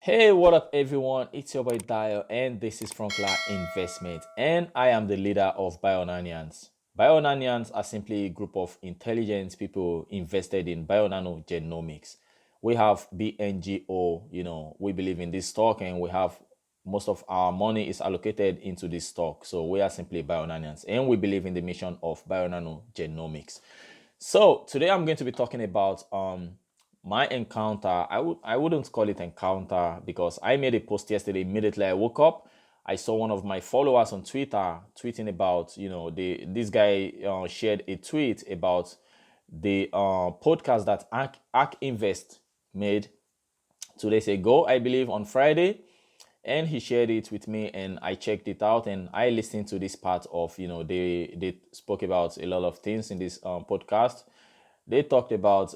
Hey, what up, everyone? It's your boy Dayo, and this is Frunkla Investment, and I am the leader of BioNanians. BioNanians are simply a group of intelligent people invested in BioNano Genomics. We have BNGO, we believe in this stock, and we have most of our money is allocated into this stock. So we are simply BioNanians, and we believe in the mission of BioNano Genomics. So today I'm going to be talking about my encounter. I wouldn't call it encounter because I made a post yesterday immediately I woke up. I saw one of my followers on Twitter tweeting about, this guy shared a tweet about the podcast that ARKInvest made 2 days ago, I believe on Friday, and he shared it with me and I checked it out and I listened to this part of, they spoke about a lot of things in this podcast. They talked about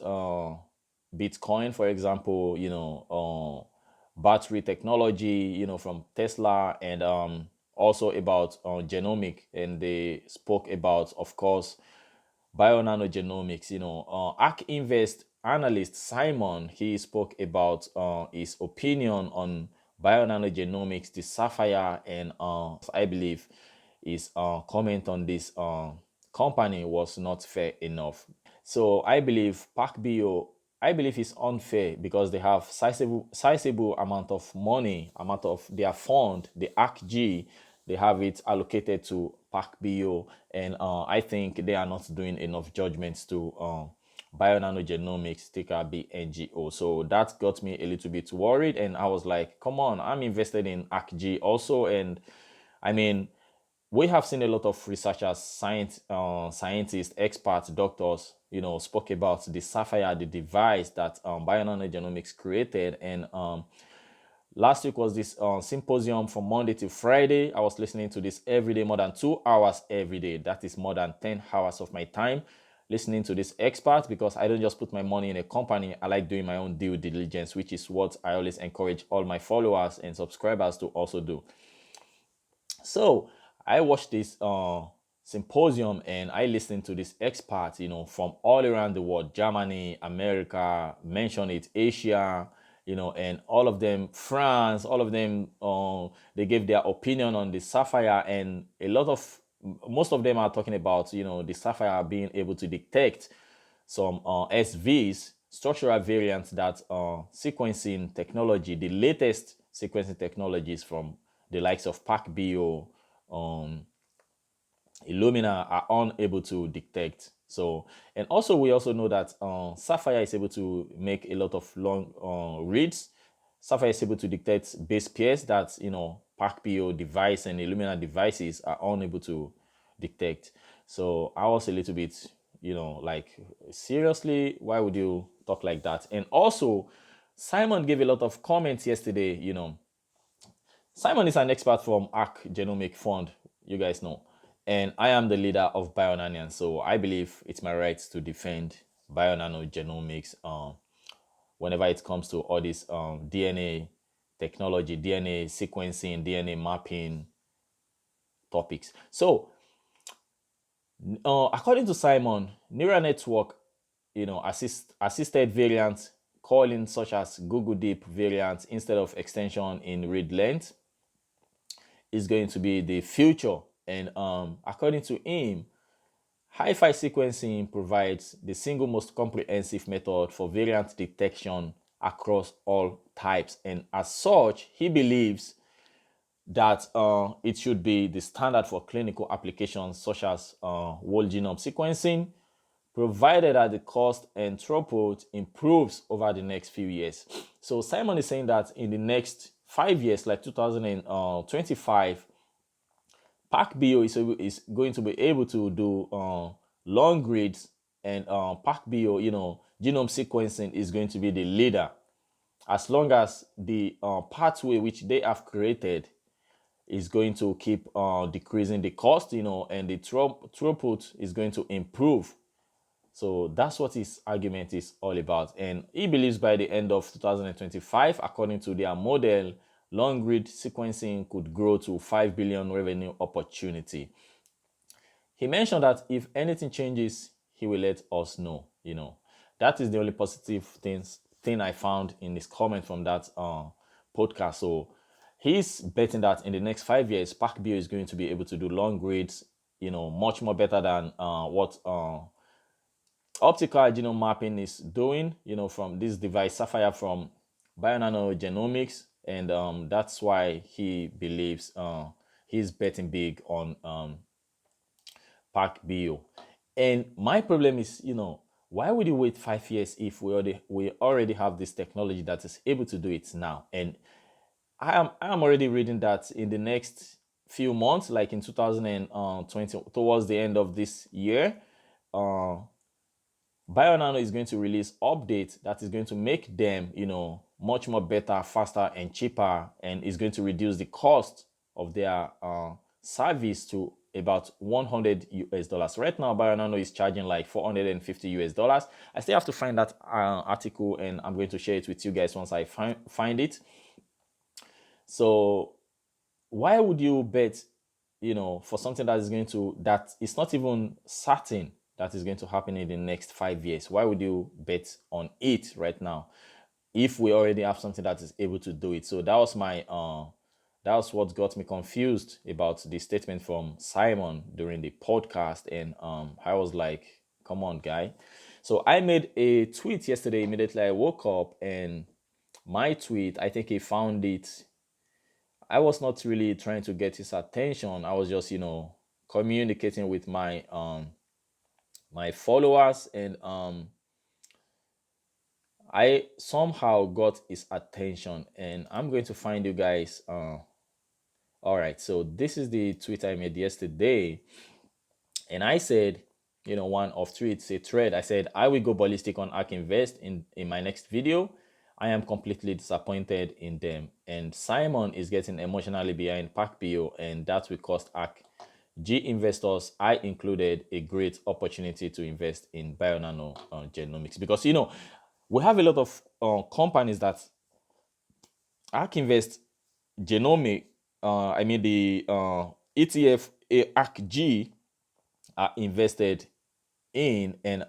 Bitcoin, for example, battery technology, from Tesla, and also about genomic, and they spoke about, of course, BioNano Genomics. ARK Invest Analyst Simon, he spoke about his opinion on BioNano Genomics, the Sapphire, and I believe his comment on this company was not fair enough. So I believe PACBO, I believe it's unfair because they have sizable amount of money, amount of their fund, the ARKG, they have it allocated to PACBO, and I think they are not doing enough judgments to BioNano Genomics, ticker BNGO. So that got me a little bit worried, and I was like, come on, I'm invested in ARKG also, and I mean, we have seen a lot of researchers, scientists, experts, doctors, spoke about the Sapphire, the device that BioNano Genomics created. And last week was this symposium from Monday to Friday. I was listening to this every day, more than 2 hours every day. That is more than 10 hours of my time listening to this expert, because I don't just put my money in a company. I like doing my own due diligence, which is what I always encourage all my followers and subscribers to also do. So I watched this symposium and I listened to this experts, from all around the world, Germany, America, mention it, Asia, and all of them, France, all of them, they gave their opinion on the Sapphire, and most of them are talking about, the Sapphire being able to detect some SVs, structural variants, that sequencing technology, the latest sequencing technologies from the likes of PACBO, Illumina, are unable to detect. So, and also we also know that Sapphire is able to make a lot of long reads. Sapphire is able to detect base pairs that PACBO device and Illumina devices are unable to detect. So I was a little bit, like, seriously, why would you talk like that? And also, Simon gave a lot of comments yesterday. Simon is an expert from ARK Genomic Fund, you guys know. And I am the leader of BioNanian, so I believe it's my right to defend BioNano Genomics whenever it comes to all this DNA technology, DNA sequencing, DNA mapping topics. So, according to Simon, neural network, assisted variants, calling such as Google Deep variants instead of extension in read length, is going to be the future. And according to him, hi-fi sequencing provides the single most comprehensive method for variant detection across all types. And as such, he believes that it should be the standard for clinical applications such as whole genome sequencing, provided that the cost and throughput improves over the next few years. So Simon is saying that in the next 5 years, like 2025, PACBO is going to be able to do long reads, and PACBO, genome sequencing is going to be the leader, as long as the pathway which they have created is going to keep decreasing the cost, and the throughput is going to improve. So that's what his argument is all about. And he believes by the end of 2025, according to their model, long read sequencing could grow to 5 billion revenue opportunity. He mentioned that if anything changes, he will let us know. That is the only positive thing I found in this comment from that podcast. So he's betting that in the next 5 years, PACB is going to be able to do long reads, much more better than what optical genome mapping is doing, from this device Sapphire from BioNano Genomics. And that's why he believes he's betting big on PACB. And my problem is, why would you wait 5 years if we already have this technology that is able to do it now? And I am already reading that in the next few months, like in 2020, towards the end of this year, BioNano is going to release updates that is going to make them, much more better, faster, and cheaper, and is going to reduce the cost of their service to about $100. Right now, BioNano is charging like $450. I still have to find that article, and I'm going to share it with you guys once I find it. So why would you bet, for something that is not even certain that is going to happen in the next 5 years? Why would you bet on it right now if we already have something that is able to do it? So that was what got me confused about the statement from Simon during the podcast. And I was like, come on, guy. So I made a tweet yesterday immediately I woke up, and my tweet, I think he found it. I was not really trying to get his attention. I was just, communicating with my my followers, and I somehow got his attention, and I'm going to find you guys. All right, so this is the tweet I made yesterday, and I said, one of tweets, a thread. I said, I will go ballistic on ARKInvest in my next video. I am completely disappointed in them, and Simon is getting emotionally behind PACB, and that will cost ARKG investors, I included, a great opportunity to invest in BioNano Genomics, because we have a lot of companies that ARKInvest Genomic, the ETF ARKG are invested in, and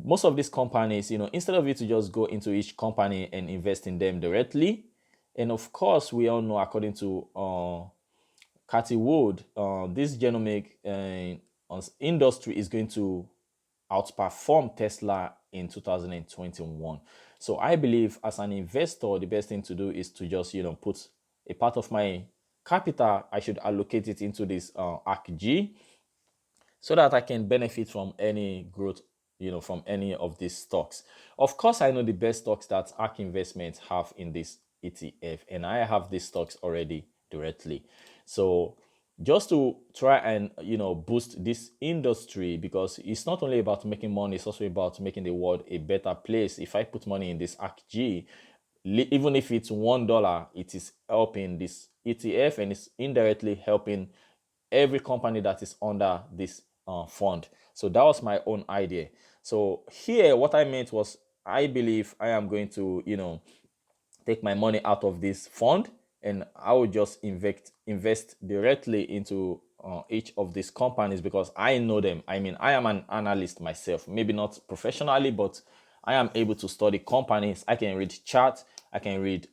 most of these companies, instead of you to just go into each company and invest in them directly, and of course we all know, according to Cathy Wood, this genomic industry is going to outperform Tesla in 2021. So I believe as an investor, the best thing to do is to just put a part of my capital, I should allocate it into this ARKG, so that I can benefit from any growth, from any of these stocks. Of course, I know the best stocks that ARK Investment have in this ETF, and I have these stocks already directly. So just to try and boost this industry, because it's not only about making money, it's also about making the world a better place. If I put money in this ARKG, even if it's $1, it is helping this ETF, and it's indirectly helping every company that is under this fund. So that was my own idea. So here, what I meant was, I believe I am going to, take my money out of this fund, and I will just invest directly into each of these companies, because I know them. I am an analyst myself, maybe not professionally, but I am able to study companies. I can read charts, I can read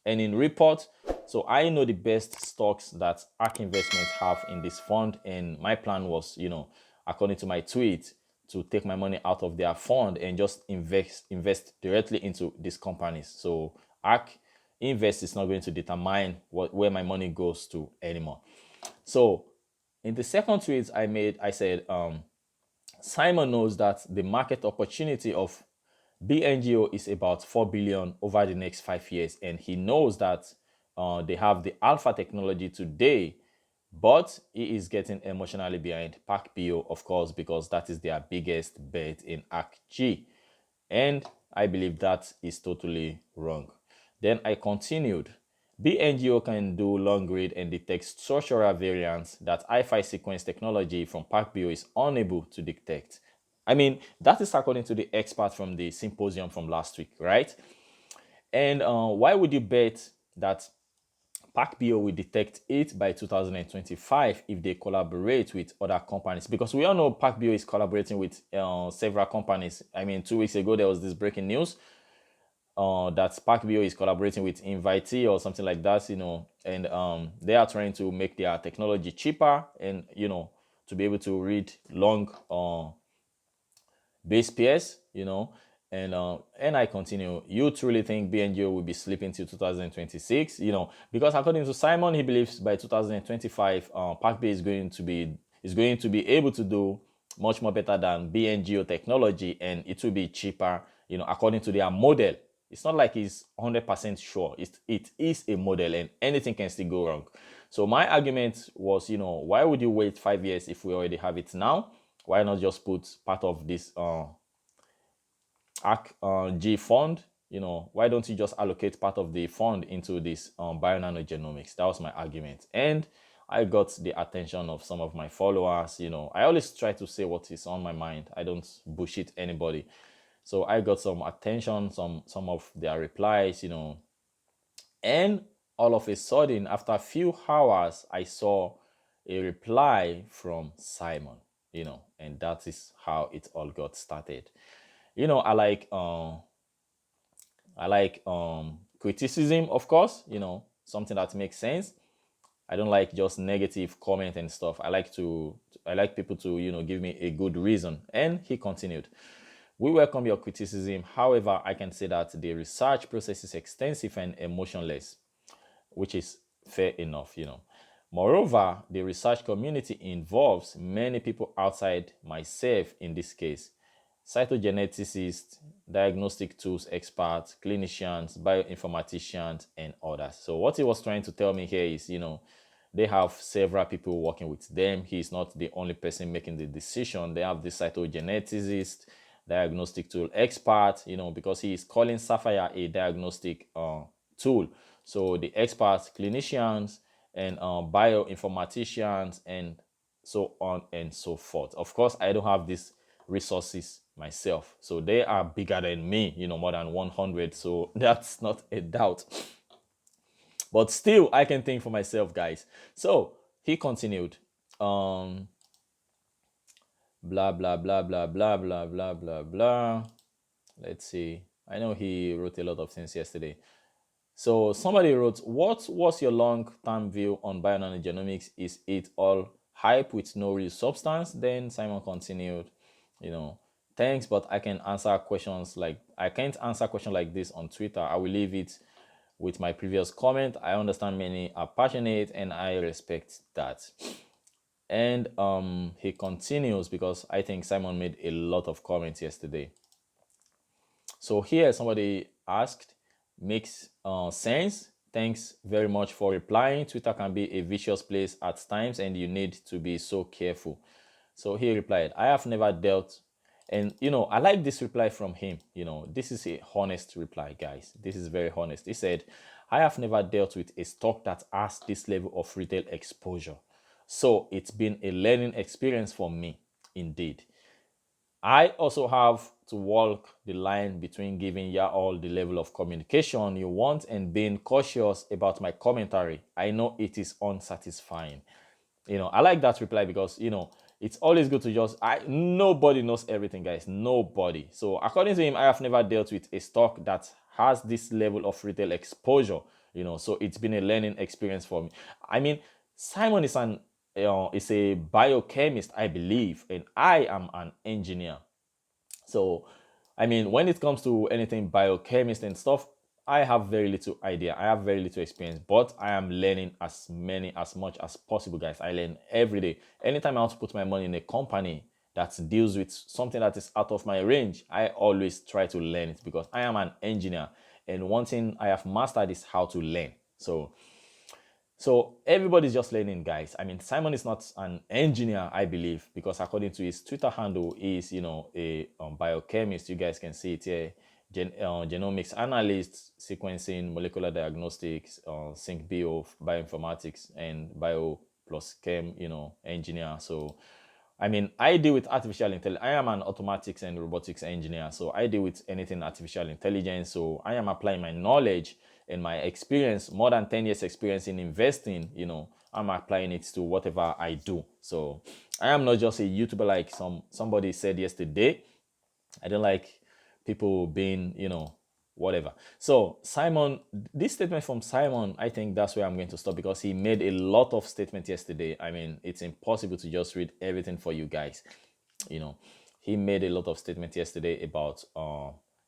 earning report. So I know the best stocks that ARK Investment have in this fund, and my plan was, according to my tweet, to take my money out of their fund and just invest directly into these companies. So ARK Invest is not going to determine where my money goes to anymore. So in the second tweet I made, I said, Simon knows that the market opportunity of BNGO is about 4 billion over the next 5 years, and he knows that they have the alpha technology today, but he is getting emotionally behind PACB, of course, because that is their biggest bet in ARKG, and I believe that is totally wrong. Then I continued, BNGO can do long read and detect structural variants that Hi-Fi sequence technology from PACB is unable to detect. That is according to the expert from the symposium from last week, right? And why would you bet that PACB will detect it by 2025 if they collaborate with other companies? Because we all know PACB is collaborating with several companies. 2 weeks ago, there was this breaking news. that PACBO is collaborating with Invitee or something like that, and they are trying to make their technology cheaper and, to be able to read long base pairs, and I continue. You truly think BNGO will be sleeping till 2026? Because according to Simon, he believes by 2025, PACB is going to be able to do much more better than BNGO technology, and it will be cheaper, according to their model. It's not like he's 100% sure. It is a model, and anything can still go wrong. So my argument was, why would you wait 5 years if we already have it now? Why not just put part of this ARKG fund? Why don't you just allocate part of the fund into this BioNano Genomics? That was my argument. And I got the attention of some of my followers. I always try to say what is on my mind. I don't bullshit anybody. So I got some attention, some of their replies, and all of a sudden, after a few hours, I saw a reply from Simon, and that is how it all got started. I like criticism, of course, something that makes sense. I don't like just negative comment and stuff. I like people to, give me a good reason. And he continued. We welcome your criticism. However, I can say that the research process is extensive and emotionless, which is fair enough. Moreover, the research community involves many people outside myself in this case: cytogeneticists, diagnostic tools experts, clinicians, bioinformaticians, and others. So what he was trying to tell me here is, they have several people working with them. He's not the only person making the decision. They have the cytogeneticist, diagnostic tool expert, because he is calling Sapphire a diagnostic tool. So the experts, clinicians, and bioinformaticians, and so on and so forth. Of course, I don't have these resources myself, so they are bigger than me, more than 100. So that's not a doubt. But still, I can think for myself, guys. So he continued. Blah blah blah blah blah blah blah blah blah. Let's see. I know he wrote a lot of things yesterday. So somebody wrote, what was your long-term view on BioNano Genomics? Is it all hype with no real substance? Then Simon continued, thanks, but I can't answer questions like this on Twitter. I will leave it with my previous comment. I understand many are passionate and I respect that. And he continues, because I think Simon made a lot of comments yesterday. So here somebody asked, makes sense. Thanks very much for replying. Twitter can be a vicious place at times and you need to be so careful. So he replied, I have never dealt, and I like this reply from him. This is a honest reply, guys. This is very honest. He said, I have never dealt with a stock that has this level of retail exposure. So it's been a learning experience for me, indeed. I also have to walk the line between giving you all the level of communication you want and being cautious about my commentary. I know it is unsatisfying. I like that reply because, it's always good to nobody knows everything, guys. Nobody. So according to him, I have never dealt with a stock that has this level of retail exposure, so it's been a learning experience for me. I mean, Simon is a biochemist, I believe, and I am an engineer. So, when it comes to anything biochemist and stuff, I have very little idea. I have very little experience, but I am learning as much as possible, guys. I learn every day. Anytime I want to put my money in a company that deals with something that is out of my range, I always try to learn it because I am an engineer. And one thing I have mastered is how to learn. So everybody's just learning, guys. Simon is not an engineer, I believe, because according to his Twitter handle, he's a biochemist. You guys can see it here. Genomics analyst, sequencing, molecular diagnostics, sync bio, bioinformatics, and bio plus chem, engineer. So I deal with artificial intelligence. I am an automatics and robotics engineer, so I deal with anything artificial intelligence. So I am applying my knowledge and my experience, more than 10 years experience in investing, I'm applying it to whatever I do. So I am not just a YouTuber like somebody said yesterday. I don't like people being, whatever. So Simon, this statement from Simon, I think that's where I'm going to stop because he made a lot of statements yesterday. I mean, it's impossible to just read everything for you guys. You know, he made a lot of statements yesterday about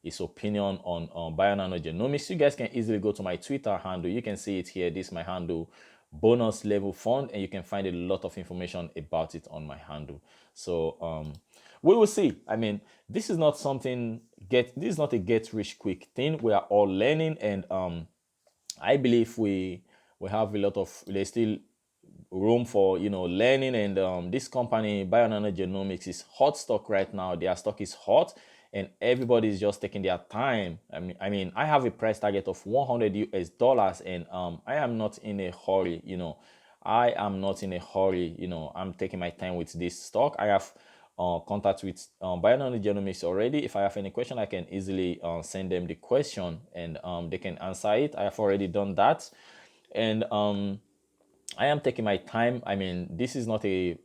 his opinion on BioNano Genomics. You guys can easily go to my Twitter handle. You can see it here. This is my handle, bonus level fund, and you can find a lot of information about it on my handle. So we will see. I mean, this is not something this is not a get rich quick thing. We are all learning, and I believe we have a lot of, there's still room for learning. And this company BioNano Genomics is hot stock right now. Their stock is hot and everybody is just taking their time. I mean I have a price target of $100 and I am not in a hurry. I am not in a hurry. I'm taking my time with this stock. I have contact with BioNano Genomics already. If I have any question, I can easily send them the question and they can answer it. I have already done that. And I am taking my time. I mean, this is not an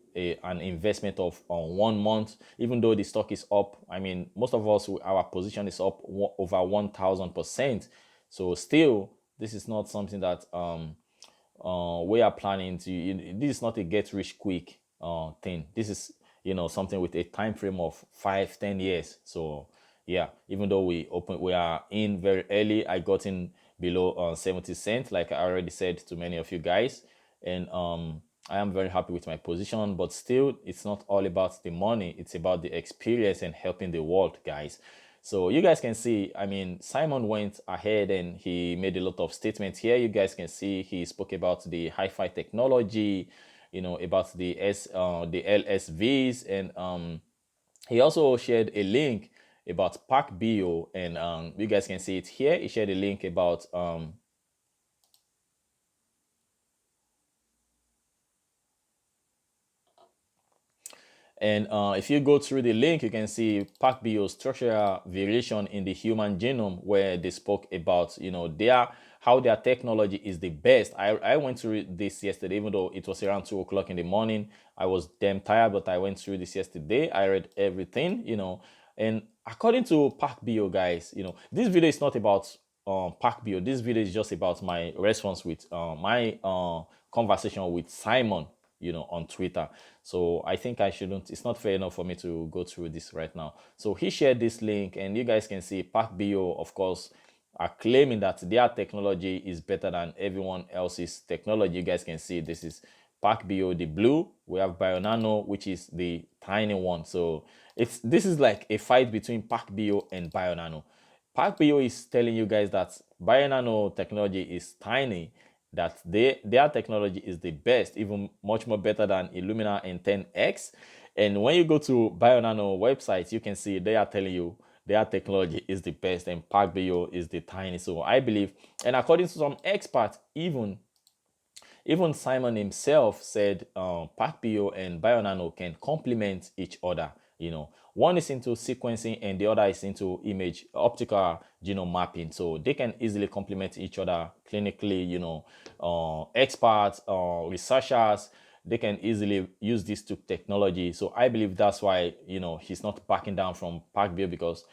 investment of 1 month, even though the stock is up. I mean, most of us, our position is up over 1,000%. So still, this is not something that we are planning to. This is not a get rich quick thing. This is something with a time frame of 5-10 years. So yeah, even though we are in very early, I got in below 70 cents, like I already said to many of you guys. And I am very happy with my position, but still, it's not all about the money. It's about the experience and helping the world, guys. So you guys can see, I mean, Simon went ahead and he made a lot of statements here. You guys can see he spoke about the hi-fi technology, about the LSVs, and he also shared a link about PACB, and you guys can see it here. He shared a link about and if you go through the link, you can see PACBO structural variation in the human genome, where they spoke about, how their technology is the best. I went through this yesterday, even though it was around 2 o'clock in the morning. I was damn tired, but I went through this yesterday. I read everything, and according to PACBO, guys, this video is not about PACBO. This video is just about my response with my conversation with Simon, on Twitter. So I think I shouldn't, it's not fair enough for me to go through this right now. So he shared this link, and you guys can see PACBO, of course, are claiming that their technology is better than everyone else's technology. You guys can see this is PACBO, the blue. We have BioNano, which is the tiny one. So this is like a fight between PACBO and BioNano. PACBO is telling you guys that BioNano technology is tiny, that their technology is the best, even much more better than Illumina and 10x. And when you go to BioNano websites, you can see they are telling you their technology is the best and PACBO is the tiny. So I believe, and according to some experts, even Simon himself said PACBO and BioNano can complement each other. One is into sequencing and the other is into image optical genome mapping. So they can easily complement each other clinically. Experts, researchers, they can easily use this technology. So I believe that's why he's not backing down from PACBO, because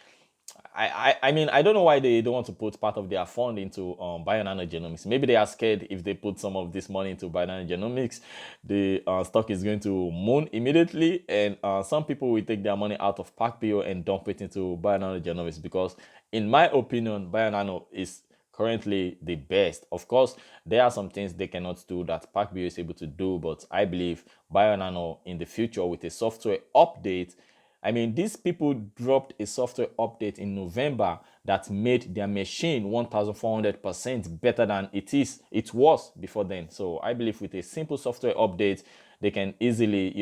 I mean, I don't know why they don't want to put part of their fund into BioNano Genomics. Maybe they are scared if they put some of this money into BioNano Genomics, the stock is going to moon immediately, and some people will take their money out of PACBO and dump it into BioNano Genomics, because in my opinion, BioNano is currently the best. Of course, there are some things they cannot do that PACBO is able to do, but I believe BioNano in the future with a software update. I mean, these people dropped a software update in November that made their machine 1,400% better than it was before then. So I believe with a simple software update, they can easily,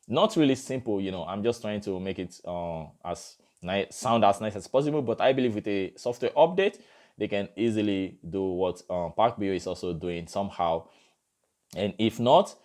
not really simple, I'm just trying to make it as nice, sound as nice as possible. But I believe with a software update, they can easily do what PACBO is also doing somehow. And if not,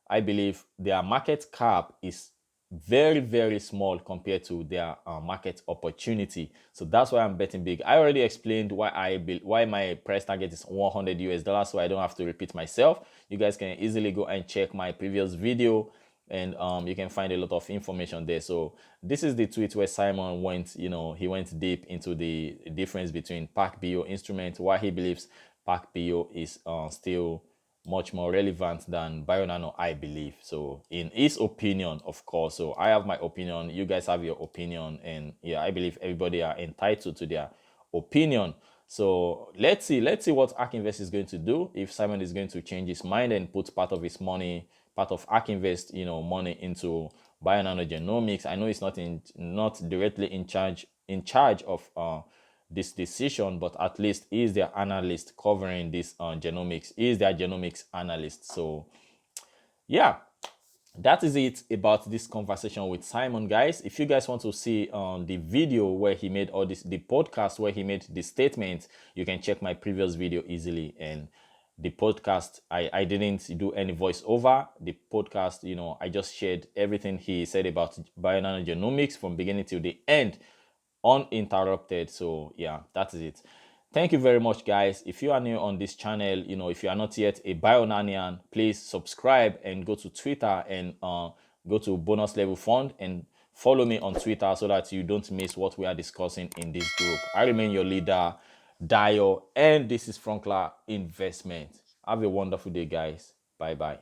I believe their market cap is very, very small compared to their market opportunity. So that's why I'm betting big. I already explained why my price target is $100, so I don't have to repeat myself. You guys can easily go and check my previous video and you can find a lot of information there. So this is the tweet where Simon went, he went deep into the difference between PACBO instrument, why he believes PACBO is still much more relevant than BioNano, I believe. So in his opinion, of course, so I have my opinion, you guys have your opinion, and yeah, I believe everybody are entitled to their opinion. So let's see what ARKInvest is going to do, if Simon is going to change his mind and put part of his money, part of ARKInvest, money into BioNano Genomics. I know it's not directly in charge of this decision, but at least he is their analyst covering this genomics. He is their genomics analyst. So yeah, that is it about this conversation with Simon, guys. If you guys want to see the video where he made all this, the podcast where he made the statement, you can check my previous video easily. And the podcast, I didn't do any voiceover. The podcast, I just shared everything he said about BioNano Genomics from beginning till the end, uninterrupted. So yeah, that is it. Thank you very much, guys. If you are new on this channel, if you are not yet a BioNanian, please subscribe and go to Twitter and go to Bonus Level Fund and follow me on Twitter so that you don't miss what we are discussing in this group. I remain your leader, Dayo, and this is Frunkla Investment. Have a wonderful day, guys. Bye bye.